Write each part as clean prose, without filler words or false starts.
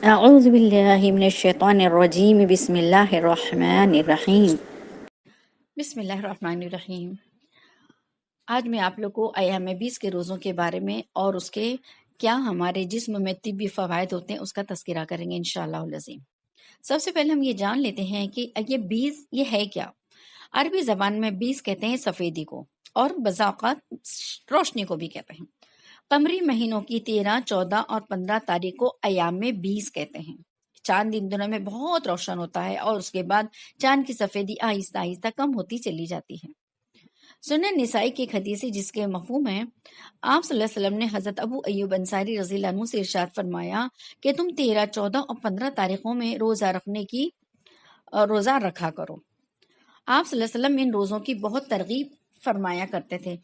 اعوذ باللہ من الشیطان الرجیم بسم اللہ الرحمن الرحیم۔ بسم اللہ الرحمن الرحیم۔ آج میں آپ لوگ کو ایام 20 کے روزوں کے بارے میں اور اس کے کیا ہمارے جسم میں طبی فوائد ہوتے ہیں اس کا تذکرہ کریں گے انشاءاللہ العظیم۔ سب سے پہلے ہم یہ جان لیتے ہیں کہ یہ 20 یہ ہے کیا۔ عربی زبان میں 20 کہتے ہیں سفیدی کو، اور بعض اوقات روشنی کو بھی کہتے ہیں۔ قمری مہینوں کی 13، 14 اور 15 تاریخ کو ایام 20 کہتے ہیں۔ چاند ان دنوں میں بہت روشن ہوتا ہے اور اس کے بعد چاند کی سفیدی آہستہ آہستہ کم ہوتی چلی جاتی ہے۔ سنن نسائی کی ایک حدیث ہے جس کے مفہوم ہے، آپ صلی اللہ علیہ وسلم نے حضرت ابو ایوب انصاری رضی اللہ عنہ سے ارشاد فرمایا کہ تم 13، 14 اور 15 تاریخوں میں روزہ رکھا کرو۔ آپ صلی اللہ علیہ وسلم ان روزوں کی بہت ترغیب فرمایا کرتے تھے۔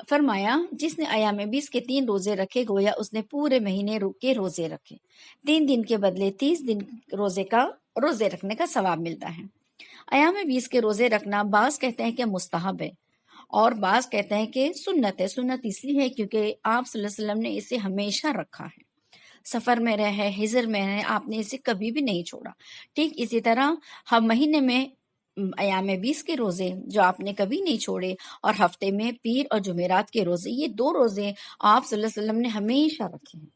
فرمایا، جس نے ایام 20 کے 3 روزے رکھے گویا اس نے پورے مہینے کے روزے رکھے۔ 3 دن کے بدلے 30 دن روزے رکھنے کا ثواب ملتا ہے۔ ایام 20 کے روزے رکھنا بعض کہتے ہیں کہ مستحب ہے اور بعض کہتے ہیں کہ سنت ہے۔ سنت اس لیے ہے کیونکہ آپ صلی اللہ علیہ وسلم نے اسے ہمیشہ رکھا ہے۔ سفر میں رہے، حضر میں رہے، آپ نے اسے کبھی بھی نہیں چھوڑا۔ ٹھیک اسی طرح ہم مہینے میں ایام 20 کے روزے جو آپ نے کبھی نہیں چھوڑے، اور ہفتے میں پیر اور جمعرات کے روزے، یہ 2 روزے آپ صلی اللہ علیہ وسلم نے ہمیشہ رکھے ہیں۔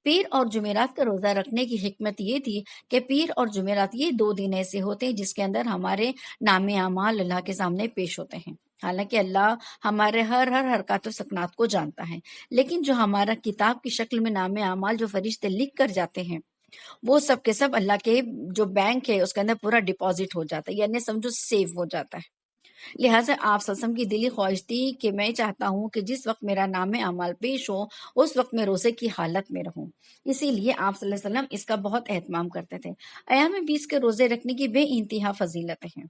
پیر اور جمعرات کا روزہ رکھنے کی حکمت یہ تھی کہ پیر اور جمعرات یہ 2 دن ایسے ہوتے ہیں جس کے اندر ہمارے نام اعمال اللہ کے سامنے پیش ہوتے ہیں۔ حالانکہ اللہ ہمارے ہر حرکات و سکنات کو جانتا ہے، لیکن جو ہمارا کتاب کی شکل میں نام اعمال جو فرشتے لکھ کر جاتے ہیں وہ سب کے سب اللہ کے جو بینک ہے اس کے اندر پورا ڈپازٹ ہو جاتا ہے، یعنی سمجھو سیو ہو جاتا ہے۔ لہٰذا آپ صلی اللہ علیہ وسلم کی دلی خواہش تھی کہ میں چاہتا ہوں کہ جس وقت میرا نام اعمال پیش ہو اس وقت میں روزے کی حالت میں رہوں، اسی لیے آپ صلی اللہ علیہ وسلم اس کا بہت اہتمام کرتے تھے۔ ایام 20 کے روزے رکھنے کی بے انتہا فضیلتیں ہیں،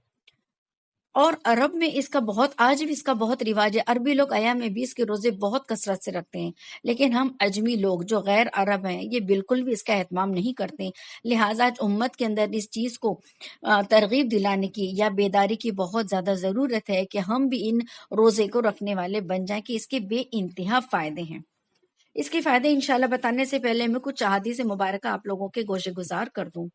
اور عرب میں اس کا آج بھی اس کا بہت رواج ہے۔ عربی لوگ ایام 20 کے روزے بہت کثرت سے رکھتے ہیں، لیکن ہم اجمی لوگ جو غیر عرب ہیں یہ بالکل بھی اس کا اہتمام نہیں کرتے۔ لہٰذا آج امت کے اندر اس چیز کو ترغیب دلانے کی یا بیداری کی بہت زیادہ ضرورت ہے کہ ہم بھی ان روزے کو رکھنے والے بن جائیں کہ اس کے بے انتہا فائدے ہیں۔ اس کے فائدے انشاءاللہ بتانے سے پہلے میں کچھ احادیث مبارکہ آپ لوگوں کے گوشے گزار کر دوں۔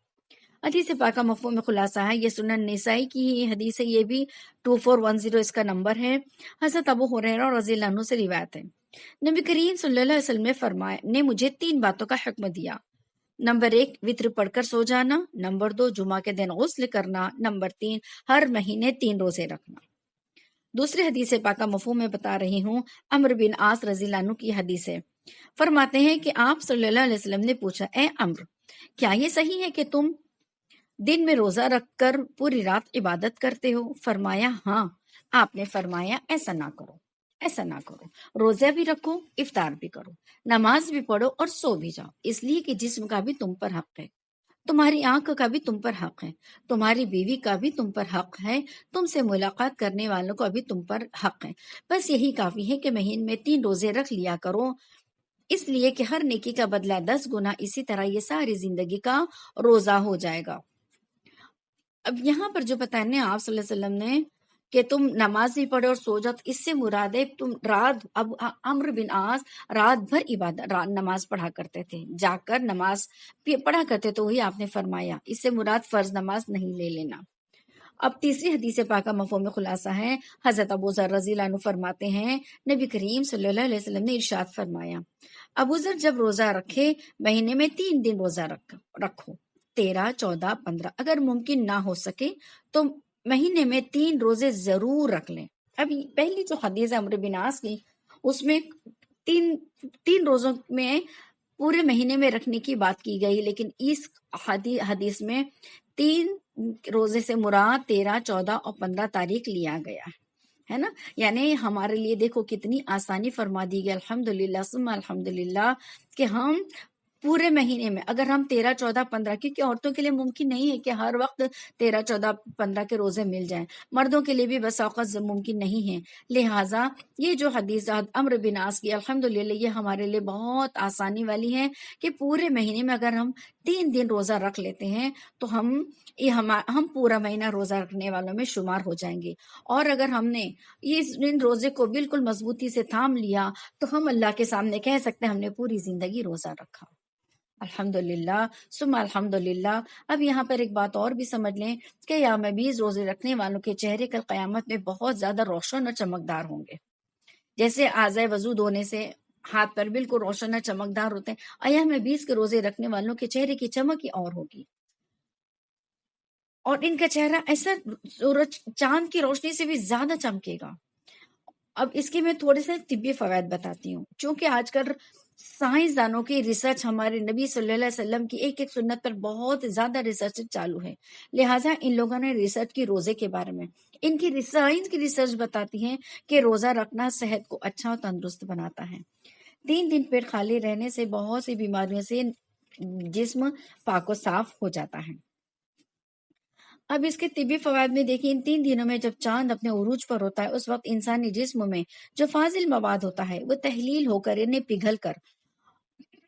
حدیث پاکہ مفہوم میں خلاصہ ہے، یہ سنن نسائی کی ہی حدیث ہے، یہ بھی 2410 اس کا نمبر ہے۔ حضرت ابو ہریرہ رضی اللہ عنہ سے روایت ہے، نبی کریم صلی اللہ علیہ وسلم نے مجھے 3 باتوں کا حکم دیا۔ نمبر 1 وطر پڑھ کر سو جانا، نمبر 2 جمعہ کے دن غسل کرنا، نمبر 3 ہر مہینے 3 روزے رکھنا۔ دوسری حدیث پاکہ مفہوم میں بتا رہی ہوں، عمرو بن عاص رضی اللہ عنہ کی حدیث ہے۔ فرماتے ہیں کہ آپ صلی اللہ علیہ وسلم نے پوچھا، اے عمرو، کیا یہ صحیح ہے کہ تم دن میں روزہ رکھ کر پوری رات عبادت کرتے ہو؟ فرمایا ہاں۔ آپ نے فرمایا ایسا نہ کرو، روزہ بھی رکھو، افطار بھی کرو، نماز بھی پڑھو اور سو بھی جاؤ، اس لیے کہ جسم کا بھی تم پر حق ہے، تمہاری آنکھ کا بھی تم پر حق ہے، تمہاری بیوی کا بھی تم پر حق ہے، تم سے ملاقات کرنے والوں کا بھی تم پر حق ہے۔ بس یہی کافی ہے کہ مہینے میں 3 روزے رکھ لیا کرو، اس لیے کہ ہر نیکی کا بدلہ 10 گنا، اسی طرح یہ ساری زندگی کا روزہ ہو جائے گا۔ اب یہاں پر جو بتانے آپ صلی اللہ علیہ وسلم نے کہ تم نماز بھی پڑھو اور سو جاؤ، تو اس سے مراد ہے تم اب عمرو بن عاص رات بھر نماز پڑھا کرتے تھے، جا کر نماز پڑھا کرتے، تو وہی آپ نے فرمایا، اس سے مراد فرض نماز نہیں لے لینا۔ اب تیسری حدیث پاکہ مفہوم میں خلاصہ ہے، حضرت ابو ذر رضی اللہ عنہ فرماتے ہیں، نبی کریم صلی اللہ علیہ وسلم نے ارشاد فرمایا، ابو ذر جب روزہ رکھے مہینے میں 3 دن روزہ رکھو، 13، 14، 15، اگر ممکن نہ ہو سکے تو مہینے میں 3 روزے ضرور رکھ لیں۔ اب پہلی جو حدیث عمرو بن عاص کی، اس میں تین روزوں میں پورے مہینے میں رکھنے کی بات کی گئی، لیکن اس حدیث میں 3 روزے سے مراد 13، 14 اور 15 تاریخ لیا گیا ہے نا، یعنی ہمارے لیے دیکھو کتنی آسانی فرما دی گئی، الحمدللہ ثم الحمدللہ، کہ ہم پورے مہینے میں اگر ہم 13، 14، 15، کیونکہ عورتوں کے لیے ممکن نہیں ہے کہ ہر وقت 13، 14، 15 کے روزے مل جائیں، مردوں کے لیے بھی بس اوقات ممکن نہیں ہے، لہٰذا یہ جو حدیث عمرو بن عاص کی الحمدللہ یہ ہمارے لیے بہت آسانی والی ہے کہ پورے مہینے میں اگر ہم 3 دن روزہ رکھ لیتے ہیں تو ہم پورا مہینہ روزہ رکھنے والوں میں شمار ہو جائیں گے، اور اگر ہم نے ان روزے کو بالکل مضبوطی سے تھام لیا تو ہم اللہ کے سامنے کہہ سکتے ہیں ہم نے پوری زندگی روزہ رکھا۔ الحمدللہ ثم الحمدللہ۔ اب یہاں پر ایک بات اور بھی سمجھ لیں کہ ایام بیس روزے رکھنے والوں کے چہرے کل قیامت میں بہت زیادہ روشن اور چمکدار ہوں گے، جیسے اعضائے وضو دھونے سے ہاتھ پر بالکل روشن اور چمکدار ہوتے ہیں، ایام بیس کے روزے رکھنے والوں کے چہرے کی چمک ہی اور ہوگی، اور ان کا چہرہ ایسا سورج چاند کی روشنی سے بھی زیادہ چمکے گا۔ اب اس کے میں تھوڑے سے طبی فوائد بتاتی ہوں، چونکہ آج کل سائنسدانوں کی ریسرچ ہمارے نبی صلی اللہ علیہ وسلم کی ایک ایک سنت پر بہت زیادہ ریسرچ چالو ہے، لہٰذا ان لوگوں نے ریسرچ کی روزے کے بارے میں، ان کی سائنس کی ریسرچ بتاتی ہے کہ روزہ رکھنا صحت کو اچھا اور تندرست بناتا ہے۔ 3 دن پیٹ خالی رہنے سے بہت سی بیماریوں سے جسم پاک و صاف ہو جاتا ہے۔ اب اس کے طبی فوائد میں دیکھیں، ان 3 دنوں میں جب چاند اپنے عروج پر ہوتا ہے، اس وقت انسانی جسم میں جو فاضل مواد ہوتا ہے وہ تحلیل ہو کر انہیں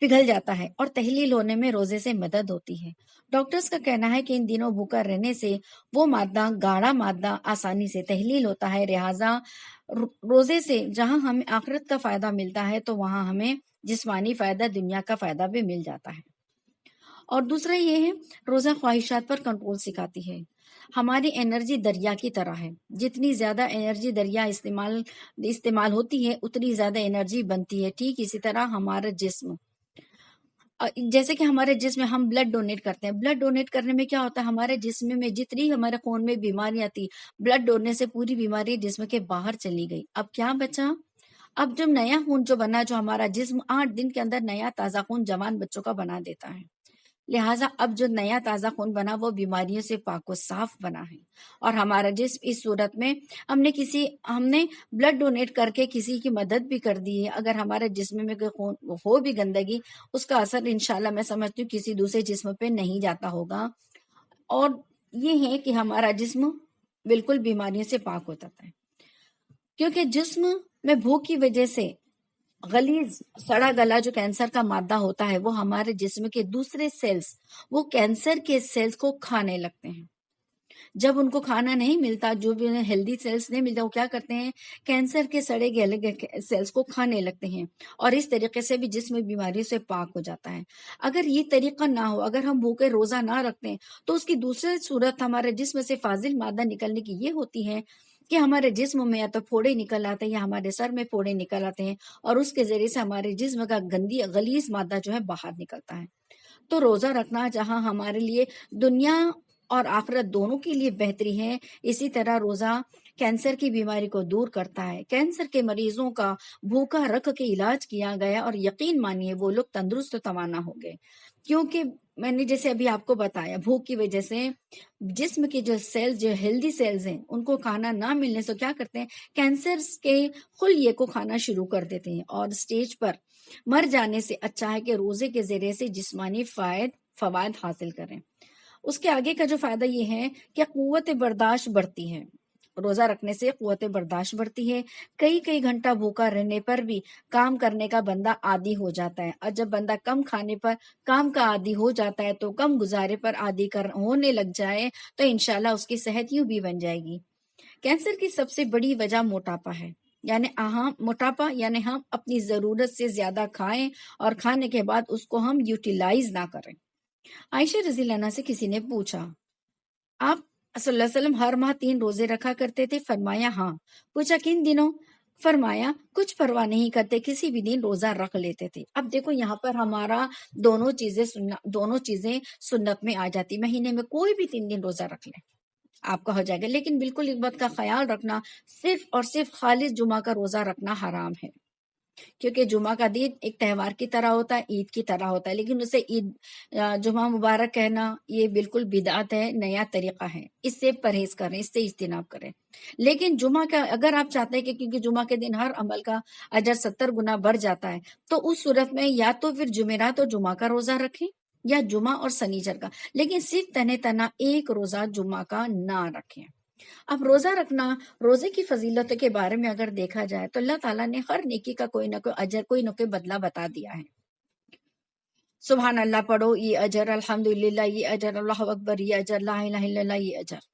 پگھل جاتا ہے، اور تحلیل ہونے میں روزے سے مدد ہوتی ہے۔ ڈاکٹرز کا کہنا ہے کہ ان دنوں بھوکا رہنے سے وہ مادہ، گاڑھا مادہ آسانی سے تحلیل ہوتا ہے، لہٰذا روزے سے جہاں ہمیں آخرت کا فائدہ ملتا ہے تو وہاں ہمیں جسمانی فائدہ، دنیا کا فائدہ بھی مل جاتا ہے۔ اور دوسرا یہ ہے، روزہ خواہشات پر کنٹرول سکھاتی ہے۔ ہماری انرجی دریا کی طرح ہے، جتنی زیادہ انرجی دریا استعمال ہوتی ہے اتنی زیادہ انرجی بنتی ہے۔ ٹھیک اسی طرح ہمارا جسم، جیسے کہ ہمارے جسم میں ہم بلڈ ڈونیٹ کرتے ہیں، بلڈ ڈونیٹ کرنے میں کیا ہوتا ہے، ہمارے جسم میں جتنی ہمارے خون میں بیماریاں تھی، بلڈ ڈونیٹ سے پوری بیماری جسم کے باہر چلی گئی۔ اب کیا بچا؟ اب جب نیا خون جو بنا، جو ہمارا جسم 8 دن کے اندر نیا تازہ خون جوان بچوں کا بنا دیتا ہے، لہٰذا اب جو نیا تازہ خون بنا وہ بیماریوں سے پاک و صاف بنا ہے، اور ہمارا جسم اس صورت میں ہم نے بلڈ ڈونیٹ کر کے کسی کی مدد بھی کر دی ہے۔ اگر ہمارے جسم میں کوئی خون ہو بھی گندگی، اس کا اثر انشاءاللہ میں سمجھتی ہوں کسی دوسرے جسم پہ نہیں جاتا ہوگا، اور یہ ہے کہ ہمارا جسم بالکل بیماریوں سے پاک ہوتا ہے، کیونکہ جسم میں بھوک کی وجہ سے غلیظ سڑا گلا جو کینسر کا مادہ ہوتا ہے وہ ہمارے جسم کے دوسرے سیلز، وہ کینسر کے سیلز کو کھانے لگتے ہیں۔ جب ان کو کھانا نہیں ملتا، جو بھی ہیلدی سیلز نہیں ملتا، وہ کیا کرتے ہیں، کینسر کے سڑے گلے سیلز کو کھانے لگتے ہیں، اور اس طریقے سے بھی جسم بیماریوں سے پاک ہو جاتا ہے۔ اگر یہ طریقہ نہ ہو، اگر ہم بھوکے روزہ نہ رکھتے ہیں، تو اس کی دوسری صورت ہمارے جسم سے فاضل مادہ نکلنے کی یہ ہوتی ہے کہ ہمارے جسم میں یا تو پھوڑے نکل آتے ہیں یا ہمارے سر میں پھوڑے نکل آتے ہیں، اور اس کے ذریعے سے ہمارے جسم کا غلیظ مادہ جو ہے باہر نکلتا ہے۔ تو روزہ رکھنا جہاں ہمارے لیے دنیا اور آخرت دونوں کے لیے بہتری ہے، اسی طرح روزہ کینسر کی بیماری کو دور کرتا ہے۔ کینسر کے مریضوں کا بھوکا رکھ کے علاج کیا گیا، اور یقین مانیے وہ لوگ تندرست و توانا ہو گئے، کیونکہ میں نے جیسے ابھی آپ کو بتایا، بھوک کی وجہ سے جسم کے جو سیلز، جو ہیلدی سیلز ہیں، ان کو کھانا نہ ملنے سے کیا کرتے ہیں، کینسر کے خلیے کو کھانا شروع کر دیتے ہیں، اور سٹیج پر مر جانے سے اچھا ہے کہ روزے کے ذریعے سے جسمانی فوائد حاصل کریں۔ اس کے آگے کا جو فائدہ یہ ہے کہ قوت برداشت بڑھتی ہے، روزہ رکھنے سے قوت برداشت بڑھتی ہے۔ کئی گھنٹہ بھوکا رہنے پر بھی کام کرنے کا بندہ عادی ہو جاتا ہے، اور جب بندہ کم کھانے پر کام کا عادی ہو جاتا ہے تو کم گزارے پر عادی ہونے لگ جائے تو انشاءاللہ اس کی صحت یوں بھی بن جائے گی۔ کینسر کی سب سے بڑی وجہ موٹاپا ہے، یعنی ہم اپنی ضرورت سے زیادہ کھائیں اور کھانے کے بعد اس کو ہم یوٹیلائز نہ کریں۔ عائشہ رضی اللہ عنہا سے کسی نے پوچھا، آپ صلی اللہ علیہ وسلم ہر ماہ 3 روزے رکھا کرتے تھے؟ فرمایا ہاں۔ پوچھا کن دنوں؟ فرمایا کچھ پرواہ نہیں کرتے، کسی بھی دن روزہ رکھ لیتے تھے۔ اب دیکھو یہاں پر ہمارا دونوں چیزیں سنت میں آ جاتی، مہینے میں کوئی بھی 3 دن روزہ رکھ لیں آپ کا ہو جائے گا، لیکن بالکل ایک بات کا خیال رکھنا، صرف اور صرف خالص جمعہ کا روزہ رکھنا حرام ہے، کیونکہ جمعہ کا دن ایک تہوار کی طرح ہوتا ہے، عید کی طرح ہوتا ہے، لیکن اسے جمعہ مبارک کہنا یہ بالکل بدعت ہے، نیا طریقہ ہے، اس سے پرہیز کریں، اس سے اجتناب کریں۔ لیکن جمعہ کا اگر آپ چاہتے ہیں کہ کیونکہ جمعہ کے دن ہر عمل کا اجر 70 گنا بڑھ جاتا ہے، تو اس صورت میں یا تو پھر جمعرات اور جمعہ کا روزہ رکھیں یا جمعہ اور سنیچر کا، لیکن صرف تنہا ایک روزہ جمعہ کا نہ رکھیں۔ اب روزہ رکھنا، روزے کی فضیلت کے بارے میں اگر دیکھا جائے تو اللہ تعالیٰ نے ہر نیکی کا کوئی نہ کوئی اجر، کوئی نہ کوئی بدلہ بتا دیا ہے۔ سبحان اللہ پڑھو، یہ اجر، الحمدللہ یہ اجر، اللہ اکبر یہ اجر، لا الہ الا اللہ یہ اجر۔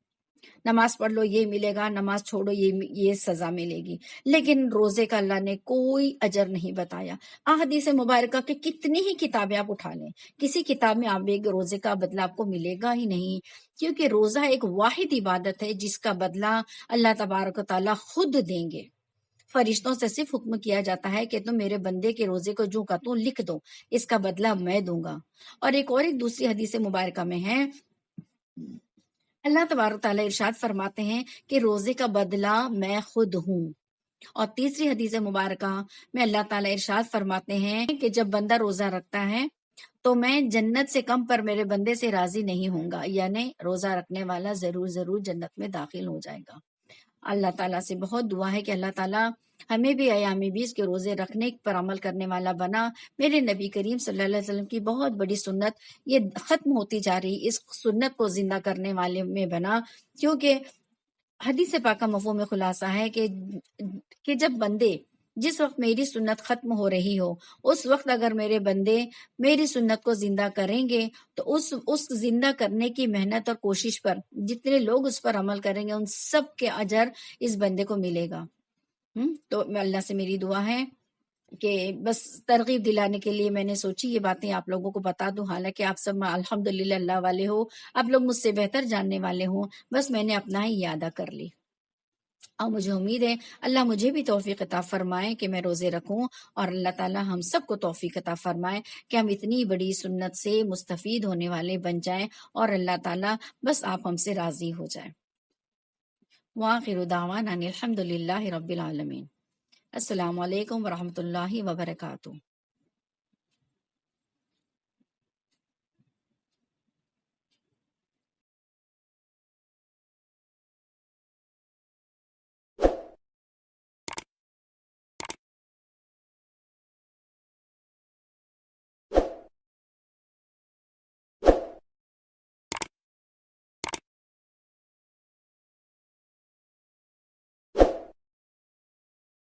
نماز پڑھ لو یہ ملے گا، نماز چھوڑو یہ سزا ملے گی، لیکن روزے کا اللہ نے کوئی اجر نہیں بتایا۔ احادیث مبارکہ کے کتنی ہی کتابیں آپ اٹھا لیں، کسی کتاب میں آپ ایک روزے کا بدلہ آپ کو ملے گا ہی نہیں، کیونکہ روزہ ایک واحد عبادت ہے جس کا بدلہ اللہ تبارک و تعالیٰ خود دیں گے۔ فرشتوں سے صرف حکم کیا جاتا ہے کہ تم میرے بندے کے روزے کو جو کا توں لکھ دو، اس کا بدلہ میں دوں گا۔ اور ایک دوسری حدیث مبارکہ میں ہے، اللہ تبارک تعالیٰ ارشاد فرماتے ہیں کہ روزے کا بدلہ میں خود ہوں۔ اور تیسری حدیث مبارکہ میں اللہ تعالیٰ ارشاد فرماتے ہیں کہ جب بندہ روزہ رکھتا ہے تو میں جنت سے کم پر میرے بندے سے راضی نہیں ہوں گا، یعنی روزہ رکھنے والا ضرور جنت میں داخل ہو جائے گا۔ اللہ تعالیٰ سے بہت دعا ہے کہ اللہ تعالیٰ ہمیں بھی ایام 20 کے روزے رکھنے پر عمل کرنے والا بنا۔ میرے نبی کریم صلی اللہ علیہ وسلم کی بہت بڑی سنت یہ ختم ہوتی جا رہی، اس سنت کو زندہ کرنے والے میں بنا، کیونکہ حدیث پاک کا مفہوم خلاصہ ہے کہ جب بندے جس وقت میری سنت ختم ہو رہی ہو، اس وقت اگر میرے بندے میری سنت کو زندہ کریں گے تو اس زندہ کرنے کی محنت اور کوشش پر جتنے لوگ اس پر عمل کریں گے ان سب کے اجر اس بندے کو ملے گا۔ تو اللہ سے میری دعا ہے کہ بس ترغیب دلانے کے لیے میں نے سوچی یہ باتیں آپ لوگوں کو بتا دوں، حالانکہ آپ سب الحمدللہ اللہ والے ہو، آپ لوگ مجھ سے بہتر جاننے والے ہوں، بس میں نے اپنا ہی ادا کر لی۔ اور مجھے امید ہے اللہ مجھے بھی توفیق عطا فرمائے کہ میں روزے رکھوں، اور اللہ تعالی ہم سب کو توفیق عطا فرمائے کہ ہم اتنی بڑی سنت سے مستفید ہونے والے بن جائیں، اور اللہ تعالی بس آپ ہم سے راضی ہو جائیں۔ وآخر دعوانا ان الحمد للہ رب العالمین۔ السلام علیکم ورحمۃ اللہ وبرکاتہ۔